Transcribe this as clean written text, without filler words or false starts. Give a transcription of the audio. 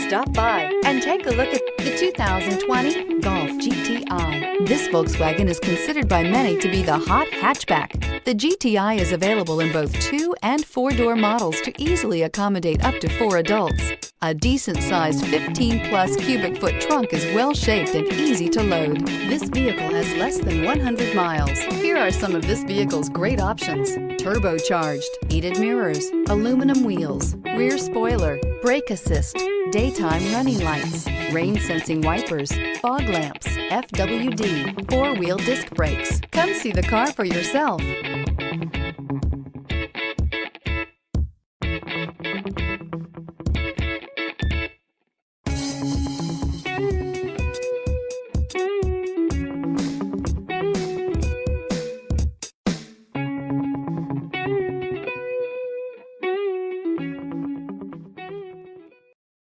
Stop by and take a look at the 2020 Golf GTI. This Volkswagen is considered by many to be the hot hatchback. The GTI is available in both 2- and 4-door models to easily accommodate up to 4 adults. A decent-sized 15-plus cubic foot trunk is well-shaped and easy to load. This vehicle has less than 100 miles. Here are some of this vehicle's great options: turbocharged, heated mirrors, aluminum wheels, rear spoiler, brake assist, daytime running lights, rain-sensing wipers, fog lamps, FWD, 4-wheel disc brakes. Come see the car for yourself.